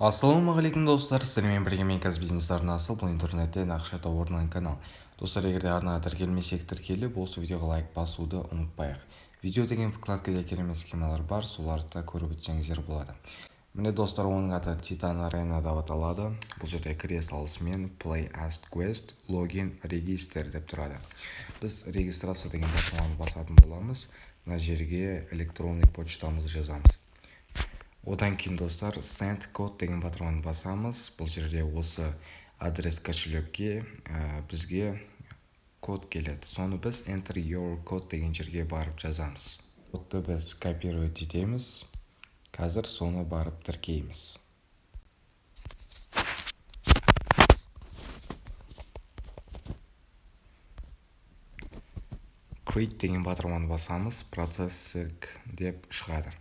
Ассалаумағалейкум достар, сіздермен бірге мен қазір бизнес арнасы, бұл интернеттен ақша табудың канал. Достар, егер де арнаға тіркелмесек, тіркеліп, осы видеоға лайк басуды ұмытпайық. Видео деген вкладкада керемет схемалар бар, соларды көріп өтсеңіздер болады. Міне достар, оның аты Titan Arena деп аталады. Бұл жерде кіре салысымен Play Ask Quest, Login, Register деп тұрады. Біз регистрация деген батырманы басатын боламыз. Мына жерге электронный почтамызды жазамыз. Одан кейін достар Send Code деген батырманы басамыз. Бұл жерде осы адрес кошелекке бізге код келеді. Соны біз Enter Your Code деген жерге барып жазамыз. Кодты біз копировать етеміз. Қазір соны барып тіркейміз. Create деген батырманы басамыз. Processing деп шығады.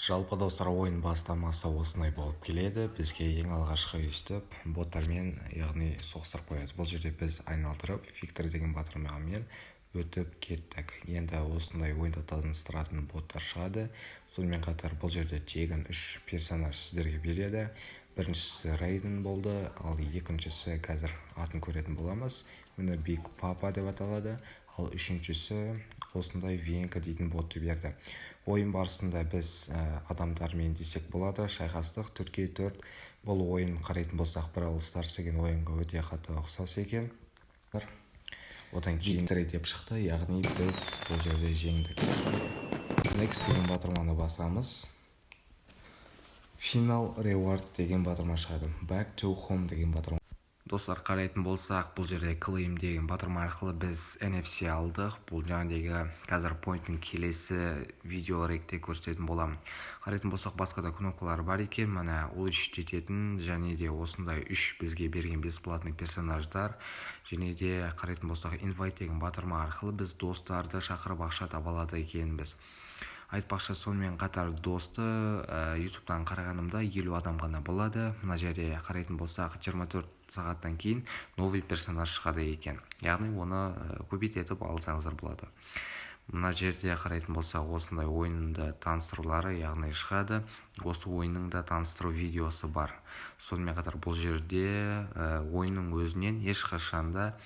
Жалпы достар, ойын бастамасы осындай болып келеді. Бізге ең алғашқы өстіп боттармен, яғни соғыстырып қояды. Бұл жерде біз айналдырып Victor деген батырмамен өтіп кеттік. Енді осындай ойында таныстыратын боттар шығады. Сонымен қатар бұл жерде тегін 3 персонаж сіздерге береді. Біріншісі Рейден болды, ал екіншісі қазір атын көретін боламыз. Оны Big Papa деп аталады. Ал үшіншісі осындай Венка дейтін ботты берді. Ойын барысында біз адамдармен десек болады, шайқастық 4-4. Бұл ойын қарайтын болсақ, Brawl Stars деген ойынға өте қатты ұқсас екен. Одан кейін деп шықты, яғни біз бұл жерде жеңдік. Next деген батырманы басамыз. Final Reward деген батырма шығады. Back to Home деген батырма. Достар, қарайтын болсақ, бұл жерде Claim деген батырма арқылы біз NFC алдық. Бұл жаңағы қазір поинттың келесі видеоректе көрсететін боламын. Қарайтын болсақ, басқа да кнопкалар бар екен. Мына улучшитетін және де осындай 3 бізге берген бесплатный персонаждар. Және де қарайтын болсақ, Invite деген батырма арқылы біз достарды шақырып ақша таба алады екенбіз. Айтпақшы, сонымен қатар досты YouTube-тан қарағанымда 50 адам ғана болады. Мына жерде қарайтын болсақ, 24 сағаттан кейін новый персонаж шығады екен. Яғни оны көбейтіп алсаңыздар болады. Мына жерде қарайтын болсақ, осындай ойынды таныстырулары яғни шығады. Осы ойынның да таныстыру видеосы бар. Сонымен қатар бұл жерде ойынның өзінен ешқашанда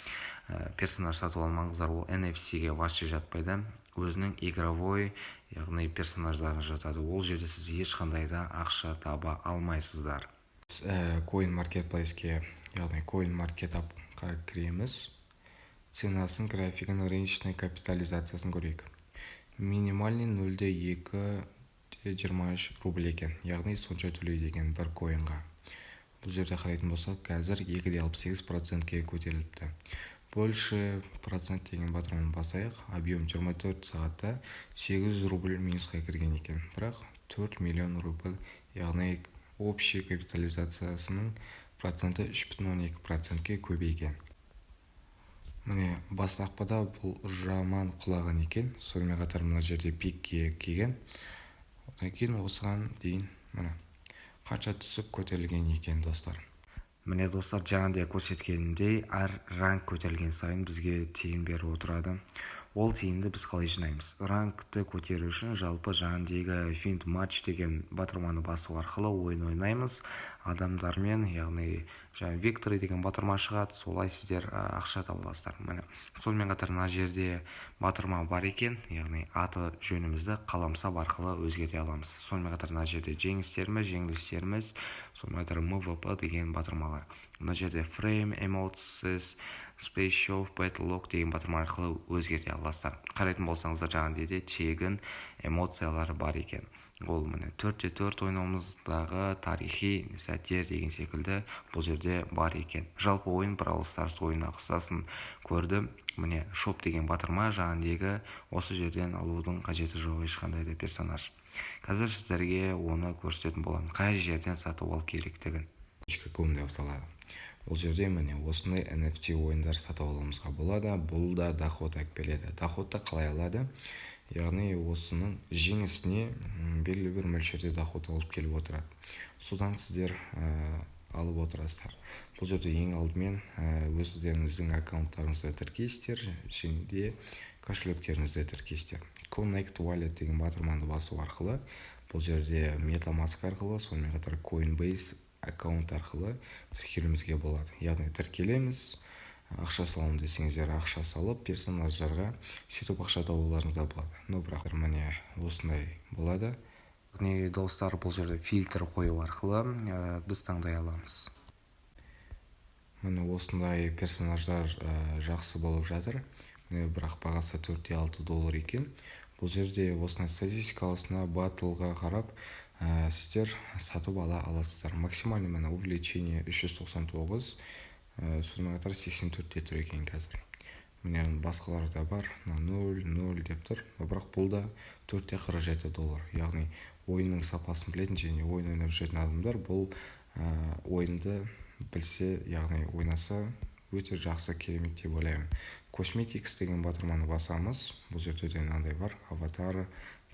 персонаж сатып алмаңыздар, ол NFC-ге вообще жатпайды. Өзінің игровой, яғни персонаждарын жатады. Ол жерде сіз ешқандай да ақша таба алмайсыздар. Coin Marketplace-ке, яғни Coin Market-қа кіреміз. Ценасын, графигін, рыночный капитализациясын көрейік. Минимальный 0,223 рубль екен, яғни сонша төлейді екен бір коинға. Бұл жерде қарайтын болсақ, қазір 2,68%-ке көтеріліпті. Больше процент деген батырманы басайық. Объем 24 сағатта 800 рубль минусқа кірген екен. Бірақ 4 миллион рубль, яғни общий капитализациясының проценті 3,12%-ке көбейген. Міне бастапқыда бұл жаман құлаған екен. Сонымен қатар мына жерде пикке келген. Одан кейін осыған дейін қанша түсіп көтерілген екен достар. Міне достар, жаңағыдай көрсеткенімдей, әр ранг көтерілген сайын бізге тиын беріп отырады. Ол тиынды біз қалай жинаймыз? Рангты көтеру үшін жалпы жаңағыдай Find Match деген батырманы басу арқылы ойын ойнаймыз адамдармен, яғни Victory деген батырма шығады, солай сіздер ақша таба аласыздар. Сонымен қатар мына жерде батырма бар екен, яғни аты жөнімізді қаламсап арқылы өзгерте аламыз. Сонымен қатар мына жерде жеңілістеріміз, сонымен қатар MVP деген батырмалар. Мына жерде Frame, Emotes, Space Show, Battle Log деген батырма арқылы өзгерте аласыздар. Қарайтын болсаңыздар, жаңағыдай де тегін эмоциялары бар екен. Ол 4-4 ойнауымыздағы тарихи сәттер деген секілді бұл жерде бар екен. Жалпы ойын Brawl Stars ойына ұқсасын көрдім. Міне шоп деген батырма жаңағыдегі осы жерден алудың қажеті жоқ ешқандай да персонаж. Қазір сіздерге оны көрсететін боламын. Қай жерден сатып алу керектігін. деп аталады. Бұл жерде міне осындай NFT ойындар сатып алуымызға болады. Бұл да доход әкеледі. Доходты қалай алады? Яғни осының жеңісіне белгілі бір мөлшерде доход алып келіп отырады. Содан сіздер алып отырасыздар. Бұл жерде ең алдымен өздеріңіздің аккаунттарыңызды тіркейсіздер, және де кошелектеріңізді тіркейсіздер. Connect Wallet деген батырманы басу арқылы бұл жерде MetaMask арқылы, сонымен қатар Coinbase аккаунт арқылы тіркелуімізге болады. Яғни тіркелеміз, ақша саламын десеңіздер ақша салып, персонаждарға сөйтіп ақша табуларыңызға болады. Бірақ міне осындай болады. Яғни достар, бұл жерде фильтр қою арқылы біз таңдай аламыз. Міне осындай персонаждар жақсы болып жатыр. Бірақ бағасы $4.6 екен. Бұл жерде осындай статистикасына батылға қарап сіздер сатып ала аласыздар. Максимальный міне увеличение 399, сонымен қатар 84-те тұр екен қазір. Міне басқаларда бар 0 деп тұр, бірақ бұл да $4.47. Яғни ойынның сапасын білетін және ойын ойнап жүретін адамдар бұл ойынды білсе, яғни ойнаса өте жақсы, керемет деп ойлаймын. Cosmetics деген батырманы басамыз. Бұл жерде мынандай бар, аватар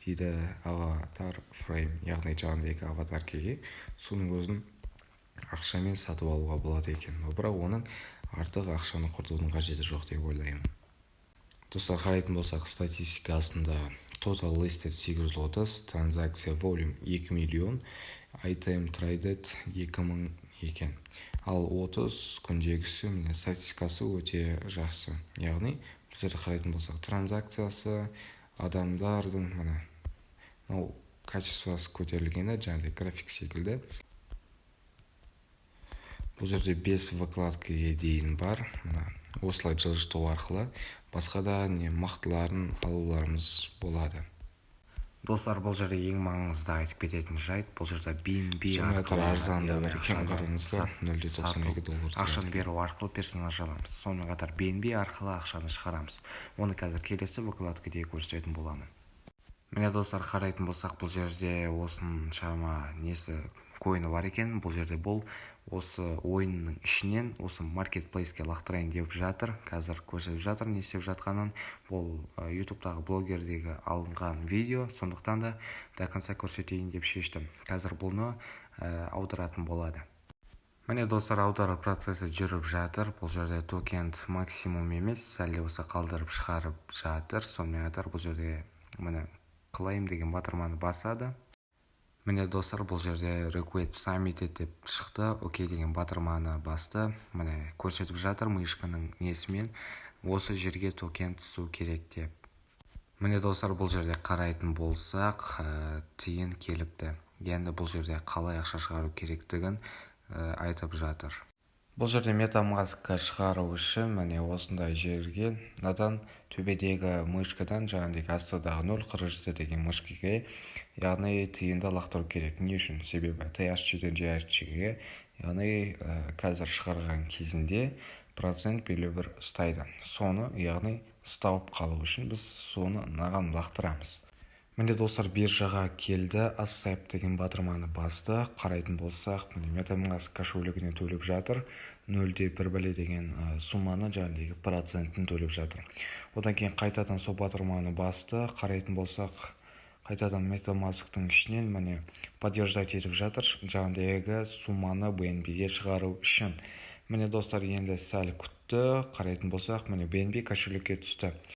дейді, аватар фрейм, яғни жаңағыдай аватар келге соның өзін ақшамен сатып алуға болады екен. Бірақ оның артық ақшаны құртудың қажеті жоқ деп ойлаймын. Достар, қарайтын болсақ, статистикасында total listed 830, транзакция volume 2 миллион, item traded 2000 екен. Ал 30 күндегісі міне статистикасы өте жақсы. Яғни біз жерде қарайтын болсақ, транзакциясы адамдардың міне качествосы көтерілгені, жаңағыдай график секілді. Бұл жерде 5 выкладкаға дейін бар. Осылай жылжыту арқылы басқа да мақтыларын алуларымыз болады. Достар, бұл жерде ең маңызды айтып кететін жайт, бұл жерде BNB арқылы ақшаны беру арқылы персонаж аламыз. Сонымен қатар BNB арқылы ақшаны шығарамыз. Оны қазір келесі выкладкада көрсететін боламын. Міне достар, қарайтын болсақ, бұл жерде осыншама койны бар екен. Бұл жерде бұл осы ойынның ішінен осы маркетплейске лақтырайын деп жатыр. Қазір көрсетіп жатыр, не істеп жатқанын. Бұл YouTube'тағы блогердегі алынған видео, сондықтан да до конца көрсетейін деп шештім. Қазір бұны аударатын болады. Міне достар, аудару процесі жүріп жатыр. Бұл жерде токен максимум емес, сәлде осы қалдырып шығарып жатыр. Сонымен қатар бұл жерде міне claim деген батырманы басады. Міне достар, бұл жерде request submitted деп шықты, окей деген батырманы басты. Міне көрсетіп жатыр мышканың несімен осы жерге токен түсу керек деп. Міне достар, бұл жерде қарайтын болсақ, тиын келіпті. Енді бұл жерде қалай ақша шығару керектігін айтып жатыр. Бұл жерде MetaMask шығару үшін міне осындай жерге надан төбедегі мышкадан жаңағыдай астыдағы 0.47 деген мышкаға, яғни тиынды лақтыру керек. Не үшін? Себебі THC-ден GHC-ге, яғни қазір шығарған кезінде процент белгілі бір ұстайды. Соны, яғни ұстап қалу үшін біз соны наған лақтырамыз. Міне достар, биржаға келді, Asap деген батырманы басты. Қарайтын болсақ, MetaMask кошелегіне төлеп жатыр. 0.1 деген сумманы жаңағыдай процентін төлеп жатыр. Одан кейін қайтадан сол батырманы басты. Қарайтын болсақ, қайтадан MetaMask-тың ішінен міне подтверждать етіп жатыр жаңағыдай сумманы BNB-ге шығару үшін. Міне достар, енді сәл күтті. Қарайтын болсақ, міне BNB кошелекке түсті.